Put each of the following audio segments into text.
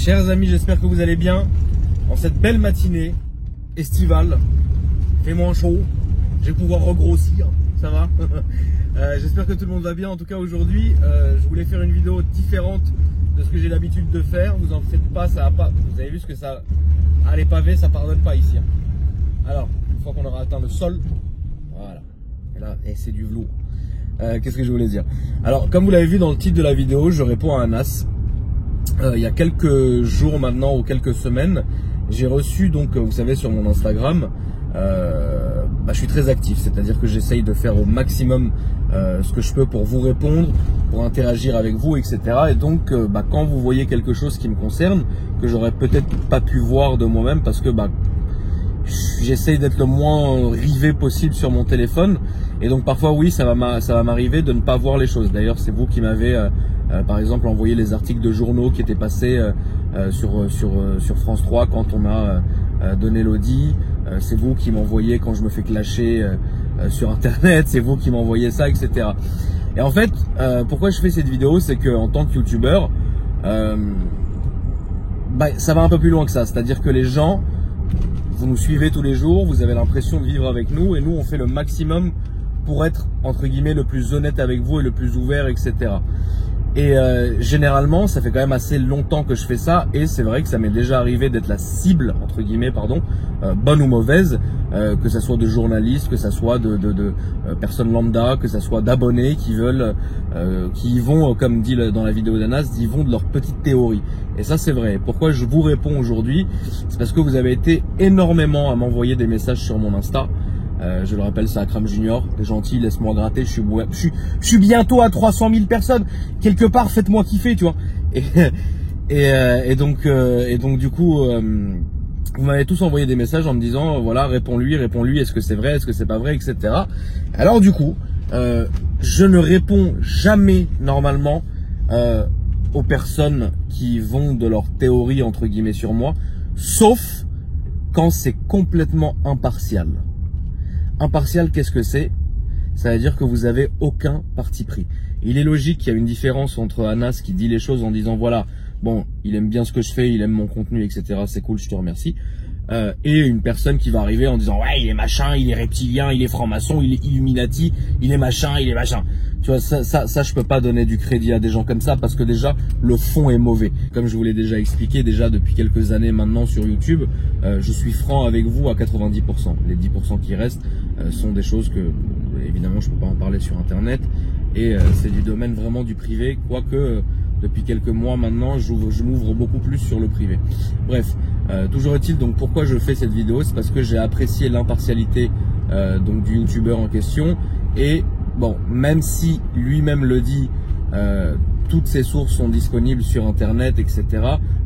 Chers amis, j'espère que vous allez bien en cette belle matinée estivale. Il fait moins chaud, je vais pouvoir regrossir, ça va. J'espère que tout le monde va bien. En tout cas aujourd'hui, je voulais faire une vidéo différente de ce que j'ai l'habitude de faire. Vous en faites pas, ça va pas. Vous avez vu ce que ça... Ah, les pavés, ça pardonne pas ici. Alors, une fois qu'on aura atteint le sol, voilà. Et là, c'est du velours. Qu'est-ce que je voulais dire? Alors, comme vous l'avez vu dans le titre de la vidéo, je réponds à Anas. Il y a quelques jours maintenant ou quelques semaines, j'ai reçu, donc vous savez, sur mon Instagram, je suis très actif, c'est-à-dire que j'essaye de faire au maximum ce que je peux pour vous répondre, pour interagir avec vous, etc. Et donc quand vous voyez quelque chose qui me concerne, que j'aurais peut-être pas pu voir de moi-même parce que j'essaye d'être le moins rivé possible sur mon téléphone, et donc parfois oui, ça va m'arriver de ne pas voir les choses. D'ailleurs, c'est vous qui m'avez par exemple envoyé les articles de journaux qui étaient passés sur France 3 quand on a donné l'audit. C'est vous qui m'envoyez quand je me fais clasher sur internet, c'est vous qui m'envoyez ça, etc. Et en fait, pourquoi je fais cette vidéo, c'est que en tant que youtubeur, ça va un peu plus loin que ça. C'est-à-dire que les gens, vous nous suivez tous les jours, vous avez l'impression de vivre avec nous, et nous on fait le maximum pour être entre guillemets le plus honnête avec vous et le plus ouvert, etc. Et généralement, ça fait quand même assez longtemps que je fais ça, et c'est vrai que ça m'est déjà arrivé d'être la cible, entre guillemets, bonne ou mauvaise, que ça soit de journalistes, que ça soit de personnes lambda, que ça soit d'abonnés qui veulent, qui y vont, comme dit dans la vidéo d'Anas, ils vont de leur petite théorie. Et ça, c'est vrai. Pourquoi je vous réponds aujourd'hui? C'est parce que vous avez été énormément à m'envoyer des messages sur mon Insta. Je le rappelle, c'est Akram Junior, t'es gentil, laisse-moi gratter, je suis bientôt à 300 000 personnes, quelque part faites-moi kiffer, tu vois. Et donc du coup, vous m'avez tous envoyé des messages en me disant, voilà, réponds-lui, est-ce que c'est vrai, est-ce que c'est pas vrai, etc. Alors du coup, je ne réponds jamais normalement aux personnes qui vont de leur théorie, entre guillemets, sur moi, sauf quand c'est complètement impartial. Impartial, qu'est-ce que c'est? Ça veut dire que vous avez aucun parti pris. Il est logique qu'il y a une différence entre Anas qui dit les choses en disant voilà, bon, il aime bien ce que je fais, il aime mon contenu, etc. C'est cool, je te remercie. Et une personne qui va arriver en disant ouais, il est machin, il est reptilien, il est franc-maçon, il est Illuminati, il est machin. Tu vois, ça je peux pas donner du crédit à des gens comme ça, parce que déjà le fond est mauvais. Comme je vous l'ai déjà expliqué déjà depuis quelques années maintenant sur YouTube, je suis franc avec vous à 90%. Les 10% qui restent sont des choses que évidemment je peux pas en parler sur internet, et c'est du domaine vraiment du privé, quoique depuis quelques mois maintenant je m'ouvre beaucoup plus sur le privé. Bref, toujours est-il, donc pourquoi je fais cette vidéo, c'est parce que j'ai apprécié l'impartialité donc du youtubeur en question. Et bon, même si lui-même le dit, toutes ses sources sont disponibles sur internet, etc.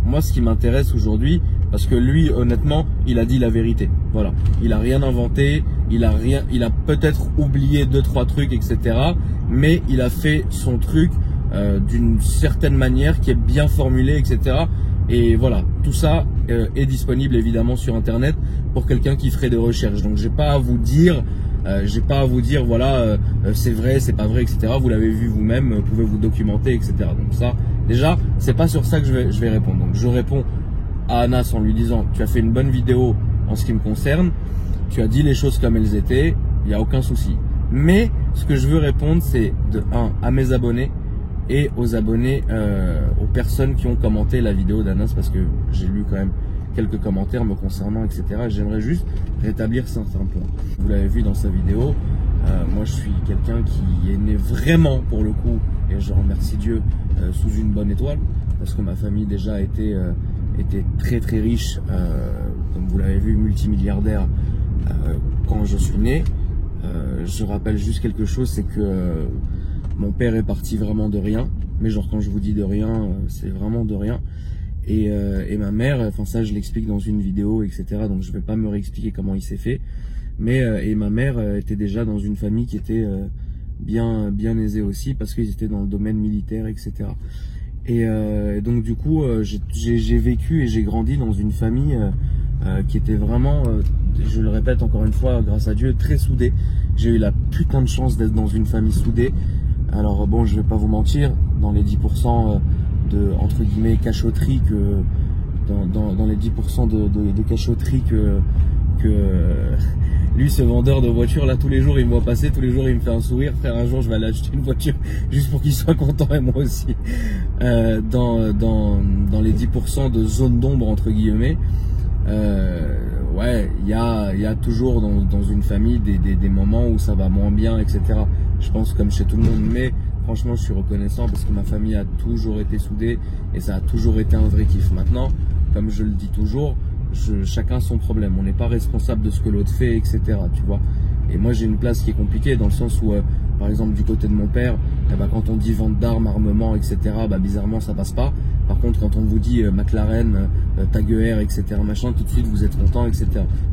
Moi, ce qui m'intéresse aujourd'hui, parce que lui, honnêtement, il a dit la vérité. Voilà, il a rien inventé, il a peut-être oublié 2-3 trucs, etc. Mais il a fait son truc d'une certaine manière qui est bien formulée, etc. Et voilà, tout ça est disponible évidemment sur internet pour quelqu'un qui ferait des recherches. Donc j'ai pas à vous dire voilà, c'est vrai, c'est pas vrai, etc. Vous l'avez vu vous-même, vous pouvez vous documenter, etc. Donc ça, déjà, c'est pas sur ça que je vais répondre. Donc je réponds à Anas en lui disant tu as fait une bonne vidéo en ce qui me concerne, tu as dit les choses comme elles étaient, il n'y a aucun souci. Mais ce que je veux répondre, c'est de 1 à mes abonnés et aux abonnés, aux personnes qui ont commenté la vidéo d'Anas, parce que j'ai lu quand même quelques commentaires me concernant, etc. J'aimerais juste rétablir certains points. Vous l'avez vu dans sa vidéo, moi je suis quelqu'un qui est né vraiment, pour le coup, et je remercie Dieu, sous une bonne étoile, parce que ma famille déjà était très très riche, comme vous l'avez vu, multimilliardaire quand je suis né. Je rappelle juste quelque chose, c'est que mon père est parti vraiment de rien, mais genre quand je vous dis de rien, c'est vraiment de rien. Et ma mère, enfin ça je l'explique dans une vidéo, etc. Donc je vais pas me réexpliquer comment il s'est fait. Mais et ma mère était déjà dans une famille qui était bien aisée aussi, parce qu'ils étaient dans le domaine militaire, etc. Et donc du coup j'ai vécu et j'ai grandi dans une famille qui était vraiment, je le répète encore une fois, grâce à Dieu, très soudée. J'ai eu la putain de chance d'être dans une famille soudée. Alors bon, je vais pas vous mentir, dans les 10% entre guillemets cachotterie que dans les 10% de cachotterie que lui, ce vendeur de voitures là, tous les jours il me voit passer, tous les jours il me fait un sourire. Frère, un jour je vais aller acheter une voiture juste pour qu'il soit content, et moi aussi. Dans les 10% de zone d'ombre entre guillemets, ouais, il y a toujours dans une famille des moments où ça va moins bien, etc. Je pense comme chez tout le monde, mais franchement je suis reconnaissant parce que ma famille a toujours été soudée et ça a toujours été un vrai kiff. Maintenant, comme je le dis toujours, chacun son problème, on n'est pas responsable de ce que l'autre fait, etc. Tu vois. Et moi j'ai une place qui est compliquée dans le sens où par exemple du côté de mon père, quand on dit vente d'armes, armement, etc., bizarrement ça passe pas. Par contre quand on vous dit McLaren, Taguer, etc., machin, tout de suite vous êtes content, etc.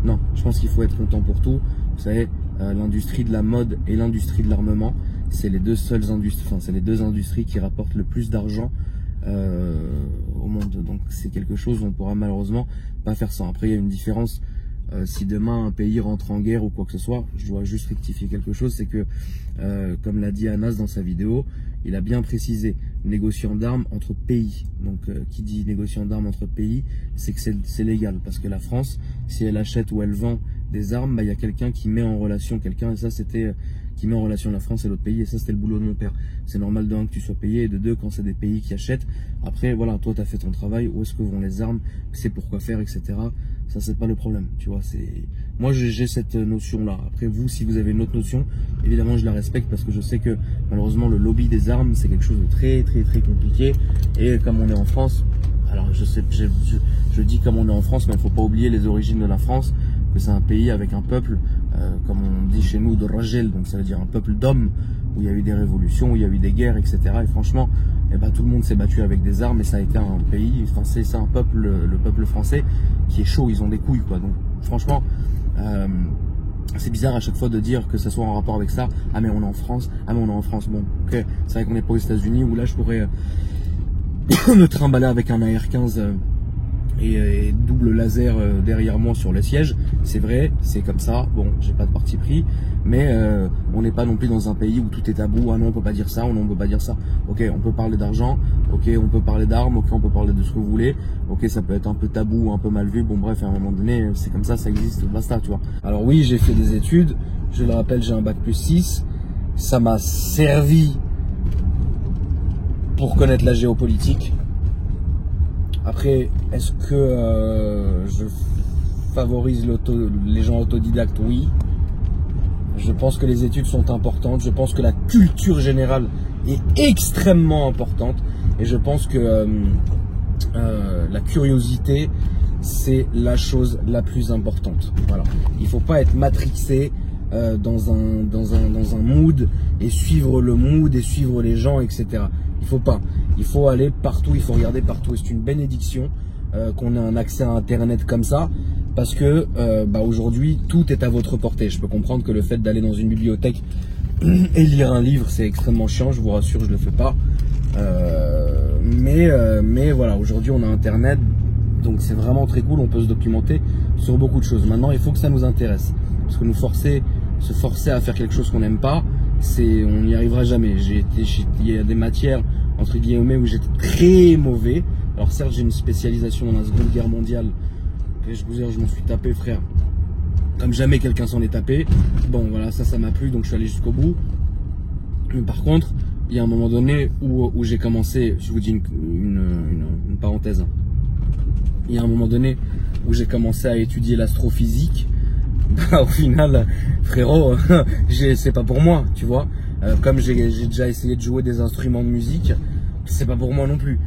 Non, je pense qu'il faut être content pour tout. Vous savez, l'industrie de la mode et l'industrie de l'armement, c'est les deux seules industries, enfin c'est les deux industries qui rapportent le plus d'argent au monde. Donc c'est quelque chose où on pourra malheureusement pas faire ça. Après il y a une différence, si demain un pays rentre en guerre ou quoi que ce soit, je dois juste rectifier quelque chose, c'est que comme l'a dit Anas dans sa vidéo, il a bien précisé négociant d'armes entre pays. Donc qui dit négociant d'armes entre pays, c'est que c'est légal, parce que la France, si elle achète ou elle vend des armes, il y a quelqu'un qui met en relation quelqu'un, et ça c'était qui met en relation la France et l'autre pays, et ça c'était le boulot de mon père. C'est normal de un que tu sois payé, et de deux quand c'est des pays qui achètent. Après voilà, toi tu as fait ton travail, où est-ce que vont les armes, c'est pourquoi faire, etc. Ça c'est pas le problème, tu vois. Moi j'ai cette notion là. Après vous, si vous avez une autre notion, évidemment je la respecte, parce que je sais que malheureusement le lobby des armes c'est quelque chose de très compliqué, et comme on est en France, alors je sais, je dis comme on est en France, mais il faut pas oublier les origines de la France, que c'est un pays avec un peuple, comme on dit chez nous, de Rajel, donc ça veut dire un peuple d'hommes, où il y a eu des révolutions, où il y a eu des guerres, etc. Et franchement, tout le monde s'est battu avec des armes, et ça a été un pays français, c'est un peuple, le peuple français, qui est chaud, ils ont des couilles, quoi. Donc franchement, c'est bizarre à chaque fois de dire que ça soit en rapport avec ça. Ah mais on est en France, ah mais on est en France. Bon, ok, c'est vrai qu'on n'est pas aux États-Unis, où là je pourrais me trimballer avec un AR-15 et double laser derrière moi sur le siège. C'est vrai, c'est comme ça. Bon, j'ai pas de parti pris, mais on n'est pas non plus dans un pays où tout est tabou. Ah non, on peut pas dire ça, on peut pas dire ça. Ok, on peut parler d'argent, ok, on peut parler d'armes, ok, on peut parler de ce que vous voulez. Ok, ça peut être un peu tabou, un peu mal vu. Bon bref, à un moment donné, c'est comme ça existe, basta, tu vois. Alors oui, j'ai fait des études. Je le rappelle, j'ai un bac+6. Ça m'a servi pour connaître la géopolitique. Après, est-ce que je favorise les gens autodidactes? Oui. Je pense que les études sont importantes. Je pense que la culture générale est extrêmement importante. Et je pense que la curiosité, c'est la chose la plus importante. Voilà. Il ne faut pas être matrixé dans un mood et suivre le mood et suivre les gens, etc. Il faut pas. Il faut aller partout, il faut regarder partout. Et c'est une bénédiction qu'on ait un accès à Internet comme ça, parce que aujourd'hui, tout est à votre portée. Je peux comprendre que le fait d'aller dans une bibliothèque et lire un livre, c'est extrêmement chiant, je vous rassure, je le fais pas. Mais voilà, aujourd'hui, on a Internet, donc c'est vraiment très cool, on peut se documenter sur beaucoup de choses. Maintenant, il faut que ça nous intéresse, parce que se forcer à faire quelque chose qu'on n'aime pas, on n'y arrivera jamais. Il y a des matières entre guillemets où j'étais très mauvais. Alors certes, j'ai une spécialisation dans la Seconde Guerre mondiale, et je vous jure, je m'en suis tapé, frère, comme jamais quelqu'un s'en est tapé. Bon voilà, ça m'a plu, donc je suis allé jusqu'au bout. Mais par contre, il y a un moment donné où j'ai commencé, je vous dis une parenthèse, il y a un moment donné où j'ai commencé à étudier l'astrophysique. Au final, frérot, c'est pas pour moi, tu vois. Comme j'ai déjà essayé de jouer des instruments de musique, c'est pas pour moi non plus.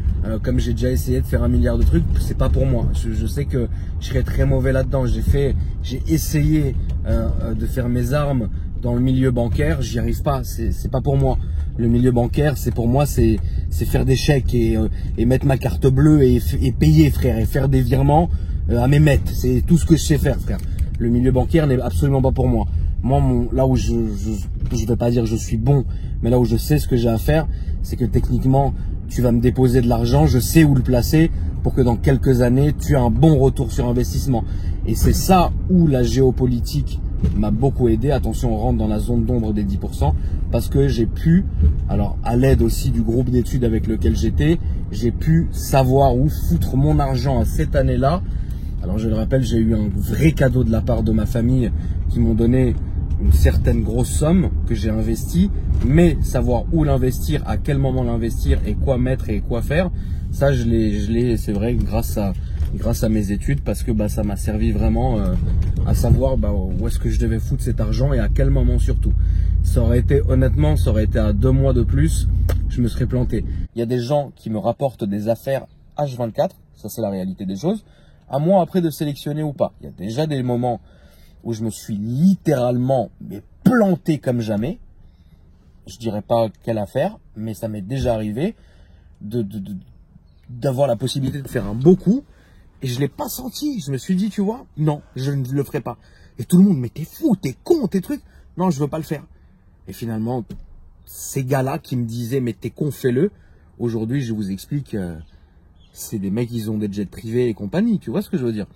Comme j'ai déjà essayé de faire 1 milliard de trucs, c'est pas pour moi. Je sais que je serais très mauvais là-dedans. J'ai essayé de faire mes armes dans le milieu bancaire, j'y arrive pas. C'est pas pour moi. Le milieu bancaire, c'est pour moi, c'est faire des chèques et mettre ma carte bleue et payer, frère, et faire des virements à mes maîtres. C'est tout ce que je sais faire, frère. Le milieu bancaire n'est absolument pas pour moi. Moi, là où je vais pas dire je suis bon, mais là où je sais ce que j'ai à faire, c'est que techniquement, tu vas me déposer de l'argent, je sais où le placer pour que dans quelques années, tu aies un bon retour sur investissement. Et c'est ça où la géopolitique m'a beaucoup aidé. Attention, on rentre dans la zone d'ombre des 10% parce que j'ai pu, alors à l'aide aussi du groupe d'études avec lequel j'étais, j'ai pu savoir où foutre mon argent à cette année-là. Alors je le rappelle, j'ai eu un vrai cadeau de la part de ma famille qui m'ont donné une certaine grosse somme que j'ai investie, mais savoir où l'investir, à quel moment l'investir et quoi mettre et quoi faire, ça je l'ai, c'est vrai, grâce à mes études, parce que ça m'a servi vraiment à savoir où est-ce que je devais foutre cet argent et à quel moment surtout. Ça aurait été, honnêtement, ça aurait été à 2 mois de plus, je me serais planté. Il y a des gens qui me rapportent des affaires H24, ça c'est la réalité des choses, à moi après de sélectionner ou pas. Il y a déjà des moments où je me suis littéralement planté comme jamais. Je dirais pas quelle affaire, mais ça m'est déjà arrivé d'avoir la possibilité de faire un beau coup et je l'ai pas senti. Je me suis dit, tu vois, non, je ne le ferai pas. Et tout le monde, mais t'es fou, t'es con, t'es trucs. Non, je veux pas le faire. Et finalement, ces gars-là qui me disaient, mais t'es con, fais-le. Aujourd'hui, je vous explique, c'est des mecs, ils ont des jets privés et compagnie. Tu vois ce que je veux dire?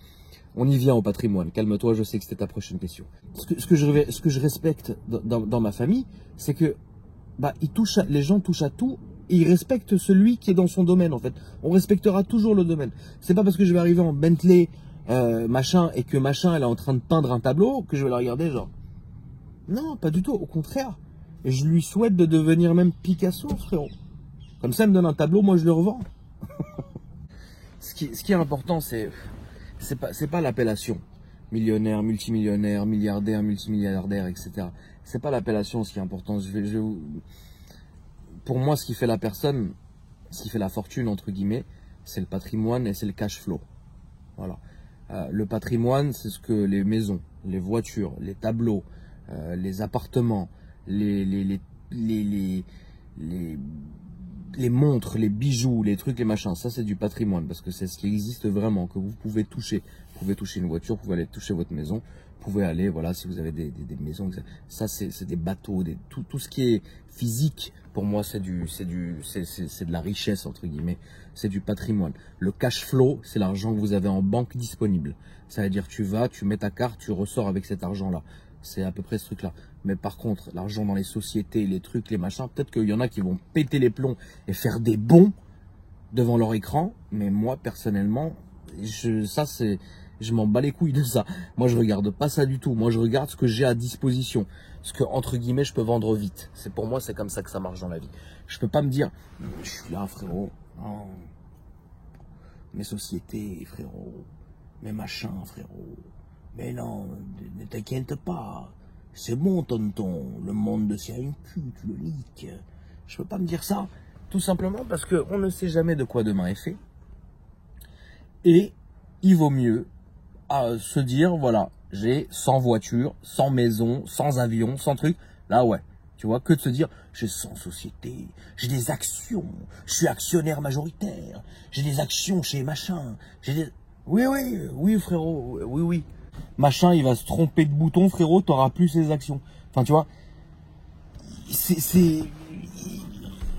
On y vient au patrimoine. Calme-toi, je sais que c'était ta prochaine question. Ce que je respecte dans ma famille, c'est que les gens touchent à tout et ils respectent celui qui est dans son domaine en fait. On respectera toujours le domaine. C'est pas parce que je vais arriver en Bentley machin et que machin elle est en train de peindre un tableau que je vais la regarder genre. Non, pas du tout. Au contraire. Et je lui souhaite de devenir même Picasso, frérot. Comme ça, elle me donne un tableau, moi je le revends. Ce qui est important, c'est pas l'appellation. Millionnaire, multimillionnaire, milliardaire, multimilliardaire, etc. C'est pas l'appellation ce qui est important. Pour moi, ce qui fait la personne, ce qui fait la fortune, entre guillemets, c'est le patrimoine et c'est le cash flow. Voilà. Le patrimoine, c'est ce que les maisons, les voitures, les tableaux, les appartements, les montres, les bijoux, les trucs, les machins, ça c'est du patrimoine parce que c'est ce qui existe vraiment, que vous pouvez toucher. Vous pouvez toucher une voiture, vous pouvez aller toucher votre maison, vous pouvez aller, voilà, si vous avez des maisons, ça c'est des bateaux, tout ce qui est physique, pour moi c'est de la richesse entre guillemets, c'est du patrimoine. Le cash flow, c'est l'argent que vous avez en banque disponible. Ça veut dire tu vas, tu mets ta carte, tu ressors avec cet argent-là. C'est à peu près ce truc-là. Mais par contre, l'argent dans les sociétés, les trucs, les machins, peut-être qu'il y en a qui vont péter les plombs et faire des bons devant leur écran. Mais moi, personnellement, je m'en bats les couilles de ça. Moi, je regarde pas ça du tout. Moi, je regarde ce que j'ai à disposition. Ce que, entre guillemets, je peux vendre vite. Pour moi, c'est comme ça que ça marche dans la vie. Je peux pas me dire, je suis là, frérot. Non. Mes sociétés, frérot. Mes machins, frérot. Mais non, ne t'inquiète pas. C'est bon, tonton. Le monde c'est un cul, tu le niques. Je peux pas me dire ça. Tout simplement parce qu'on ne sait jamais de quoi demain est fait. Et il vaut mieux se dire, voilà, j'ai 100 voitures, 100 maisons, 100 avions, 100 trucs. Là, ouais. Tu vois, que de se dire, j'ai 100 sociétés, j'ai des actions, je suis actionnaire majoritaire, j'ai des actions chez machin, Oui, frérot, oui. Machin, il va se tromper de bouton, frérot, t'auras plus ses actions. Enfin, tu vois,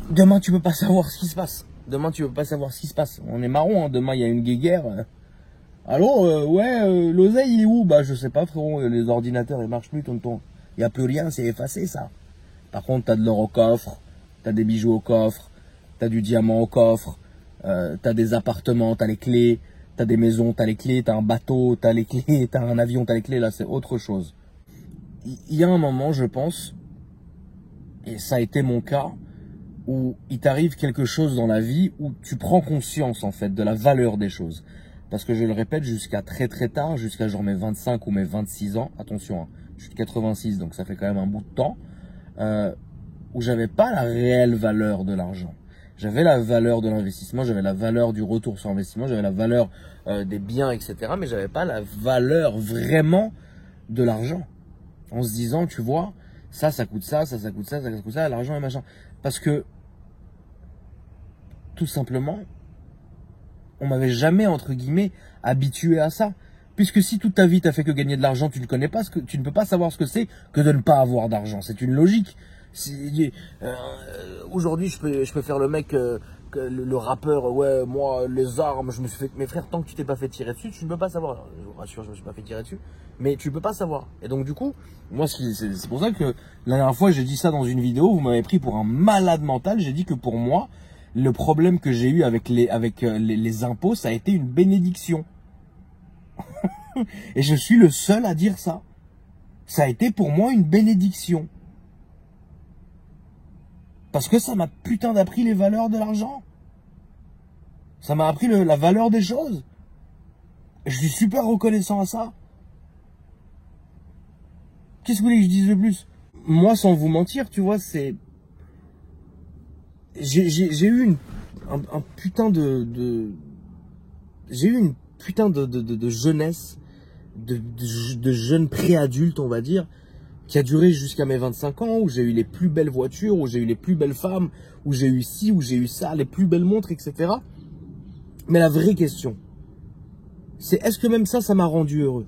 demain, tu peux pas savoir ce qui se passe. On est marron, hein. Demain, il y a une guéguerre. Allô, l'oseille, il est où? Je sais pas, frérot, les ordinateurs, ils marchent plus, tonton. Il y a plus rien, c'est effacé, ça. Par contre, t'as de l'or au coffre, t'as des bijoux au coffre, t'as du diamant au coffre, t'as des appartements, t'as les clés. T'as des maisons, t'as les clés, t'as un bateau, t'as les clés, t'as un avion, t'as les clés, là c'est autre chose. Il y a un moment, je pense, et ça a été mon cas, où il t'arrive quelque chose dans la vie où tu prends conscience en fait de la valeur des choses. Parce que je le répète, jusqu'à très très tard, jusqu'à genre mes 25 ou mes 26 ans, attention, hein, je suis de 86 donc ça fait quand même un bout de temps, où j'avais pas la réelle valeur de l'argent. J'avais la valeur de l'investissement, j'avais la valeur du retour sur investissement, j'avais la valeur des biens, etc. Mais j'avais pas la valeur vraiment de l'argent. En se disant, tu vois, ça coûte ça, ça coûte ça, ça coûte ça, l'argent et machin. Parce que, tout simplement, on m'avait jamais, entre guillemets, habitué à ça. Puisque si toute ta vie t'as fait que gagner de l'argent, tu ne peux pas savoir ce que c'est que de ne pas avoir d'argent. C'est une logique. Aujourd'hui, je peux faire le mec le rappeur, ouais, moi, les armes, je me suis fait... Mes frères, tant que tu t'es pas fait tirer dessus, tu ne peux pas savoir. Je vous rassure, je me suis pas fait tirer dessus. Mais tu peux pas savoir. Et donc, du coup, moi, c'est pour ça que la dernière fois, j'ai dit ça dans une vidéo, vous m'avez pris pour un malade mental. J'ai dit que pour moi, le problème que j'ai eu avec les impôts, ça a été une bénédiction. Et je suis le seul à dire ça. Ça a été pour moi une bénédiction. Parce que ça m'a putain d'appris les valeurs de l'argent. Ça m'a appris la valeur des choses. Je suis super reconnaissant à ça. Qu'est-ce que vous voulez que je dise de plus? Moi, sans vous mentir, tu vois, c'est... J'ai eu un putain J'ai eu une putain de jeunesse, de jeune préadulte, on va dire, qui a duré jusqu'à mes 25 ans, où j'ai eu les plus belles voitures, où j'ai eu les plus belles femmes, où j'ai eu ci, où j'ai eu ça, les plus belles montres, etc. Mais la vraie question, c'est est-ce que même ça m'a rendu heureux?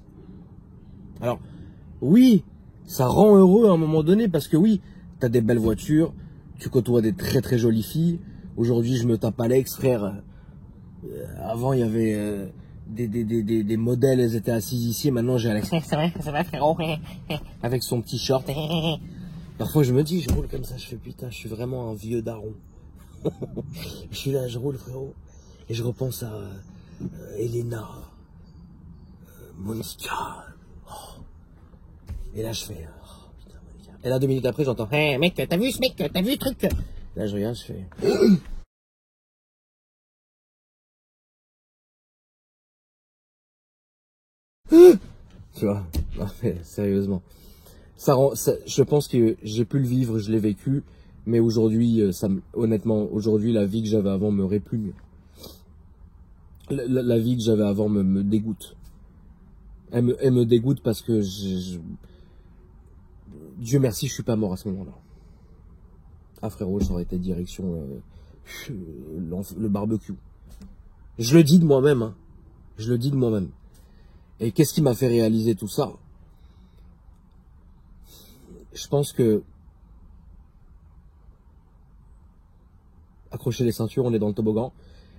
Alors, oui, ça rend heureux à un moment donné, parce que oui, t'as des belles voitures, tu côtoies des très très jolies filles. Aujourd'hui, je me tape Alex, frère. Avant, il y avait des modèles, elles étaient assises ici. Maintenant, j'ai Alex. C'est vrai, frérot. Avec son petit short. Parfois, je me dis, je roule comme ça. Je fais putain, je suis vraiment un vieux daron. Je suis là, je roule, frérot. Et je repense à Elena, Monica. Oh. Et là, je fais. Oh, putain, Monica. Et là, 2 minutes après, j'entends. Hey, mec, t'as vu ce mec? T'as vu le truc? Là, je regarde, je fais. Tu vois, non, mais sérieusement. Je pense que j'ai pu le vivre, je l'ai vécu, mais aujourd'hui, honnêtement, aujourd'hui, la vie que j'avais avant me répugne. La vie que j'avais avant me dégoûte. Elle me dégoûte parce que Dieu merci, je suis pas mort à ce moment-là. Ah frérot, ça aurait été direction le barbecue. Je le dis de moi-même, hein. Je le dis de moi-même. Et qu'est-ce qui m'a fait réaliser tout ça? Je pense que... Accrochez les ceintures, on est dans le toboggan.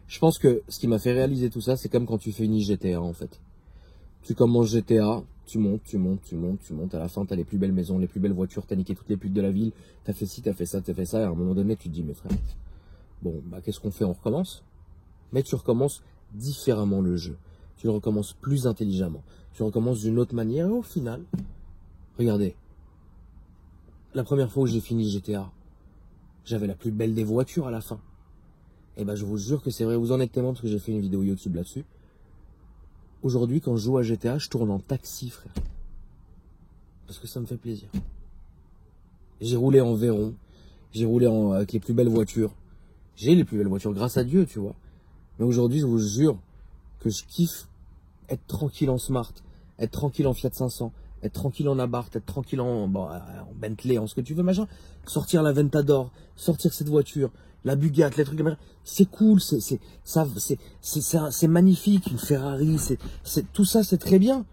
Je pense que ce qui m'a fait réaliser tout ça, c'est comme quand tu finis GTA en fait. Tu commences GTA, tu montes. À la fin, t'as les plus belles maisons, les plus belles voitures, t'as niqué toutes les putes de la ville. T'as fait ci, t'as fait ça. Et à un moment donné, tu te dis, mes frères, bon, bah qu'est-ce qu'on fait? On recommence. Mais tu recommences différemment le jeu. Tu le recommences plus intelligemment. Tu recommences d'une autre manière. Et au final, regardez. La première fois où j'ai fini GTA, j'avais la plus belle des voitures à la fin. Et ben je vous jure que c'est vrai, vous en êtes témoin parce que j'ai fait une vidéo YouTube là-dessus. Aujourd'hui, quand je joue à GTA, je tourne en taxi, frère. Parce que ça me fait plaisir. J'ai roulé en Veyron. J'ai roulé avec les plus belles voitures. J'ai les plus belles voitures, grâce à Dieu, tu vois. Mais aujourd'hui, je vous jure que je kiffe être tranquille en Smart, être tranquille en Fiat 500, être tranquille en Abarth, être tranquille en Bentley, en ce que tu veux, machin. Sortir la Ventador, sortir cette voiture, la Bugatti, les trucs, c'est cool, c'est magnifique, une Ferrari, tout ça, c'est très bien.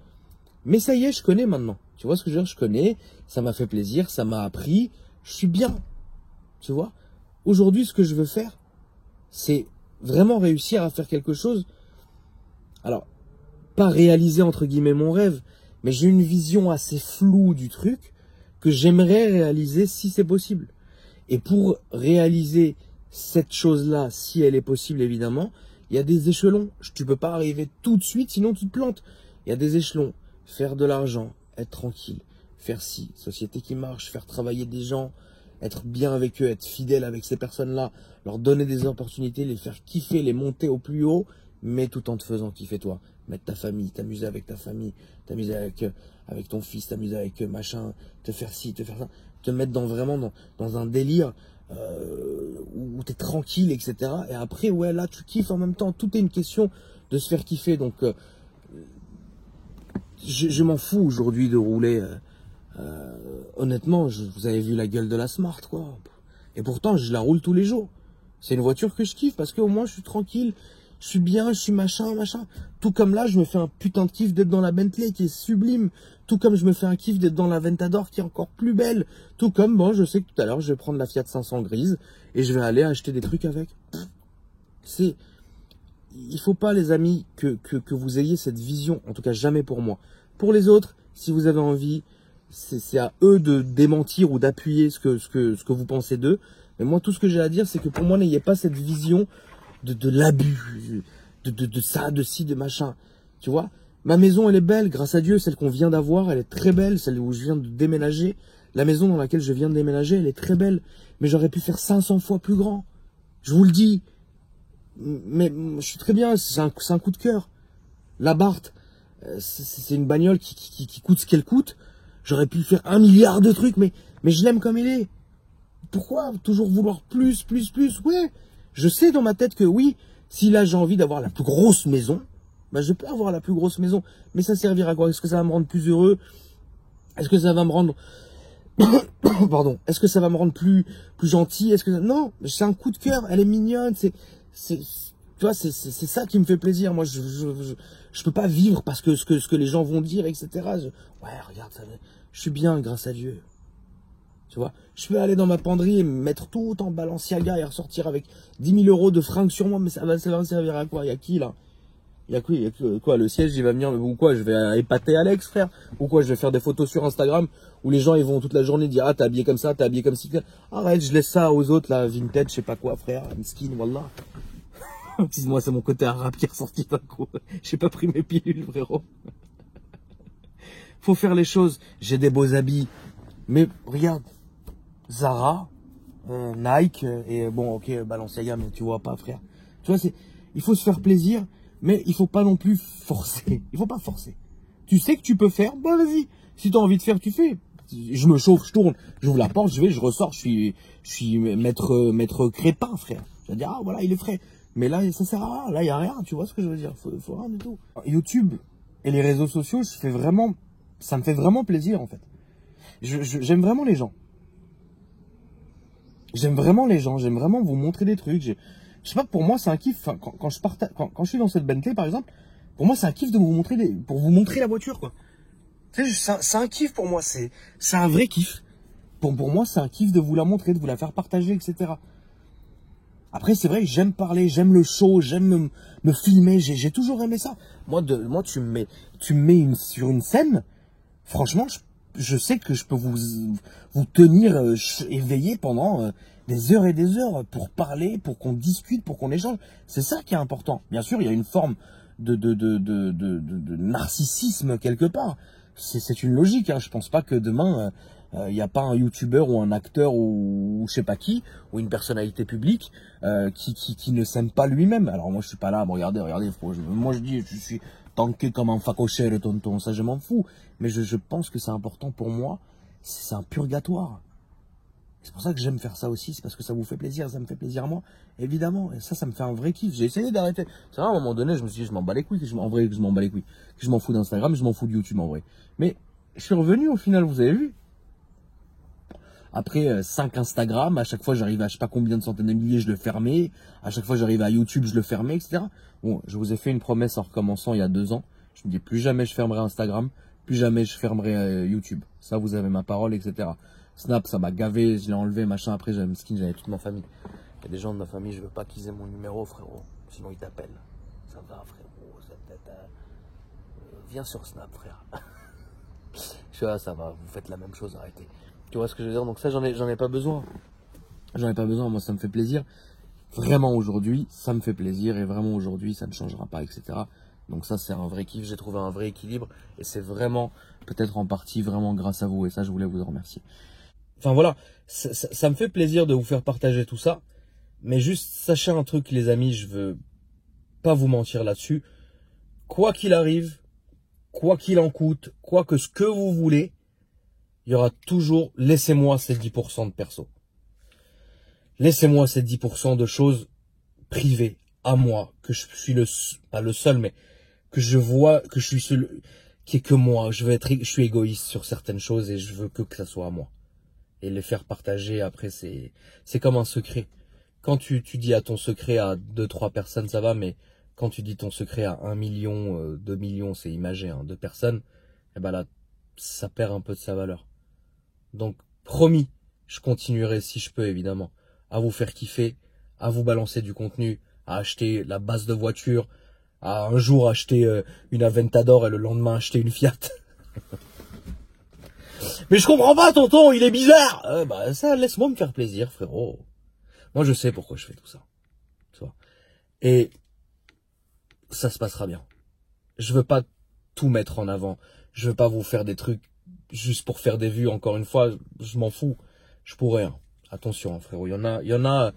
Mais ça y est, je connais maintenant. Tu vois ce que je veux dire? Je connais, ça m'a fait plaisir, ça m'a appris, je suis bien. Tu vois? Aujourd'hui, ce que je veux faire, c'est vraiment réussir à faire quelque chose. Alors, pas réaliser entre guillemets mon rêve, mais j'ai une vision assez floue du truc que j'aimerais réaliser si c'est possible. Et pour réaliser cette chose-là, si elle est possible évidemment, il y a des échelons. Tu peux pas arriver tout de suite, sinon tu te plantes. Il y a des échelons. Faire de l'argent, être tranquille, faire ci, société qui marche, faire travailler des gens, être bien avec eux, être fidèle avec ces personnes-là, leur donner des opportunités, les faire kiffer, les monter au plus haut, mais tout en te faisant kiffer toi. Mettre ta famille, t'amuser avec ta famille, t'amuser avec ton fils, t'amuser avec machin, te faire ci, te faire ça, te mettre vraiment dans un délire où t'es tranquille, etc. Et après, ouais, là, tu kiffes en même temps. Tout est une question de se faire kiffer. Donc, je m'en fous aujourd'hui de rouler. Honnêtement, vous avez vu la gueule de la Smart, quoi. Et pourtant, je la roule tous les jours. C'est une voiture que je kiffe parce qu'au moins, je suis tranquille. Je suis bien, je suis machin. Tout comme là, je me fais un putain de kiff d'être dans la Bentley qui est sublime. Tout comme je me fais un kiff d'être dans la Ventador qui est encore plus belle. Tout comme, bon, je sais que tout à l'heure, je vais prendre la Fiat 500 grise et je vais aller acheter des trucs avec. Il faut pas, les amis, que vous ayez cette vision, en tout cas jamais pour moi. Pour les autres, si vous avez envie, c'est à eux de démentir ou d'appuyer ce que vous pensez d'eux. Mais moi, tout ce que j'ai à dire, c'est que pour moi, n'ayez pas cette vision de l'abus, de ça, de ci, de machin. Tu vois, ma maison, elle est belle, grâce à Dieu, celle qu'on vient d'avoir, elle est très belle, celle où je viens de déménager. La maison dans laquelle je viens de déménager, elle est très belle. Mais j'aurais pu faire 500 fois plus grand. Je vous le dis. Mais je suis très bien, c'est un coup de cœur. La Barthes, c'est une bagnole qui coûte ce qu'elle coûte. J'aurais pu faire 1 milliard de trucs, mais je l'aime comme elle est. Pourquoi toujours vouloir plus? Ouais, je sais dans ma tête que oui, si là j'ai envie d'avoir la plus grosse maison, bah je peux avoir la plus grosse maison. Mais ça servira à quoi? Est-ce que ça va me rendre plus heureux? Est-ce que ça va me rendre... Pardon. Est-ce que ça va me rendre plus gentil? Non, c'est un coup de cœur. Elle est mignonne. Tu vois, c'est ça qui me fait plaisir. Moi, je peux pas vivre parce que ce que les gens vont dire, etc. Ouais, regarde ça. Je suis bien, grâce à Dieu. Tu vois, je peux aller dans ma penderie et me mettre tout en Balenciaga et ressortir avec 10 000 euros de fringues sur moi, mais ça va me servir à quoi? Il y a qui là? Il y a quoi? Le siège, il va venir, ou quoi? Je vais épater Alex, frère? Ou quoi? Je vais faire des photos sur Instagram où les gens, ils vont toute la journée dire, ah, t'es habillé comme ça, t'es habillé comme ci. Arrête, je laisse ça aux autres, là, vintage, je sais pas quoi, frère, skin, wallah. Excuse-moi, c'est mon côté arabe qui est ressorti d'un coup. J'ai pas pris mes pilules, frérot. Faut faire les choses. J'ai des beaux habits. Mais regarde, Zara, Nike, et bon, ok, Balenciaga, mais tu vois pas, frère. Tu vois, il faut se faire plaisir, mais il faut pas non plus forcer. Il faut pas forcer. Tu sais que tu peux faire, bah vas-y. Si tu as envie de faire, tu fais. Je me chauffe, je tourne, j'ouvre la porte, je ressors, je suis maître Crépin, frère. Je vais dire, ah voilà, il est frais. Mais là, ça sert à rien. Là, il n'y a rien, tu vois ce que je veux dire. Faut rien du tout. YouTube et les réseaux sociaux, ça me fait vraiment plaisir, en fait. J'aime vraiment les gens. J'aime vraiment les gens, j'aime vraiment vous montrer des trucs. Je sais pas, pour moi, c'est un kiff. Enfin, quand je suis dans cette Bentley, par exemple, pour moi, c'est un kiff de vous montrer pour vous montrer la voiture, quoi. Tu sais, c'est un kiff pour moi, c'est un vrai kiff. Pour moi, c'est un kiff de vous la montrer, de vous la faire partager, etc. Après, c'est vrai que j'aime parler, j'aime le show, j'aime me filmer, j'ai toujours aimé ça. Moi, tu me mets sur une scène, franchement, je sais que je peux vous tenir éveillé pendant des heures et des heures pour parler, pour qu'on discute, pour qu'on échange. C'est ça qui est important. Bien sûr, il y a une forme de narcissisme quelque part. C'est une logique. Hein. Je pense pas que demain, il n'y a pas un youtubeur ou un acteur ou je sais pas qui, ou une personnalité publique qui ne s'aime pas lui-même. Alors moi, je suis pas là. Regardez. Moi, je dis, je suis tanké comme un facochère, le tonton. Ça, je m'en fous. Mais je pense que c'est important pour moi. C'est un purgatoire. C'est pour ça que j'aime faire ça aussi. C'est parce que ça vous fait plaisir. Ça me fait plaisir à moi. Évidemment. Et ça me fait un vrai kiff. J'ai essayé d'arrêter. C'est vrai, à un moment donné, je me suis dit, je m'en bats les couilles. En vrai, je m'en bats les couilles. Que je m'en fous d'Instagram, je m'en fous de YouTube, en vrai. Mais je suis revenu au final, vous avez vu. Après 5 Instagram, à chaque fois j'arrivais à je sais pas combien de centaines de milliers, je le fermais. À chaque fois j'arrivais à YouTube, je le fermais, etc. Bon, je vous ai fait une promesse en recommençant il y a 2 ans. Je me dis plus jamais je fermerai Instagram, plus jamais je fermerai YouTube. Ça, vous avez ma parole, etc. Snap, ça m'a gavé, je l'ai enlevé, machin. Après, j'avais toute ma famille. Il y a des gens de ma famille, je veux pas qu'ils aient mon numéro, frérot. Sinon ils t'appellent. Ça va, frérot. Viens sur Snap, frère. Je suis là, ça va, vous faites la même chose, arrêtez. Tu vois ce que je veux dire? Donc ça, j'en ai pas besoin. J'en ai pas besoin, moi ça me fait plaisir. Vraiment aujourd'hui, ça me fait plaisir et vraiment aujourd'hui, ça ne changera pas, etc. Donc ça, c'est un vrai kiff, j'ai trouvé un vrai équilibre et c'est vraiment, peut-être en partie, vraiment grâce à vous et ça, je voulais vous en remercier. Enfin voilà, ça me fait plaisir de vous faire partager tout ça, mais juste sachez un truc les amis, je veux pas vous mentir là-dessus. Quoi qu'il arrive, quoi qu'il en coûte, quoi que ce que vous voulez, il y aura toujours, laissez-moi ces 10% de perso. Laissez-moi ces 10% de choses privées à moi, que je suis pas le seul, mais que je vois, que je suis qui est que moi. Je suis égoïste sur certaines choses et je veux que ça soit à moi. Et les faire partager après, c'est comme un secret. Quand tu dis à ton secret à 2-3 personnes, ça va, mais quand tu dis ton secret à 1 million, 2 millions, c'est imagé, hein, de personnes, et ben là, ça perd un peu de sa valeur. Donc, promis, je continuerai si je peux, évidemment, à vous faire kiffer, à vous balancer du contenu, à acheter la base de voiture, à un jour acheter une Aventador et le lendemain acheter une Fiat. Mais je comprends pas, tonton, il est bizarre. Bah ça, laisse-moi me faire plaisir, frérot. Moi, je sais pourquoi je fais tout ça. Tu vois. Et ça se passera bien. Je veux pas tout mettre en avant. Je veux pas vous faire des trucs juste pour faire des vues. Encore une fois, je m'en fous. Je pourrais. Hein. Attention, hein, frérot. Il y en a.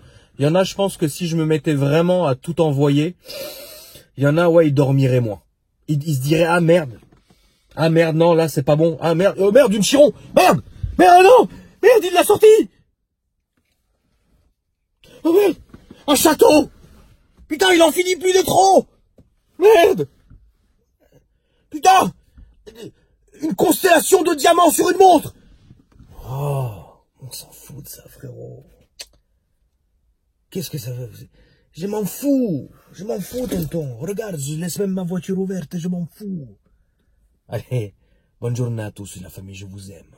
Je pense que si je me mettais vraiment à tout envoyer, il y en a, ouais, ils dormiraient moins. Ils se diraient, ah merde. Ah merde, non, là, c'est pas bon. Ah merde, oh merde, une Chiron. Merde, merde, non, merde, il l'a sorti. Oh merde, un château. Putain, il en finit plus de trop. Merde. Putain, une constellation de diamants sur une montre. Oh, on s'en fout de ça, frérot. Qu'est-ce que ça veut? Je m'en fous, tonton. Regarde, je laisse même ma voiture ouverte et je m'en fous. Allez, bonne journée à tous, la famille, je vous aime.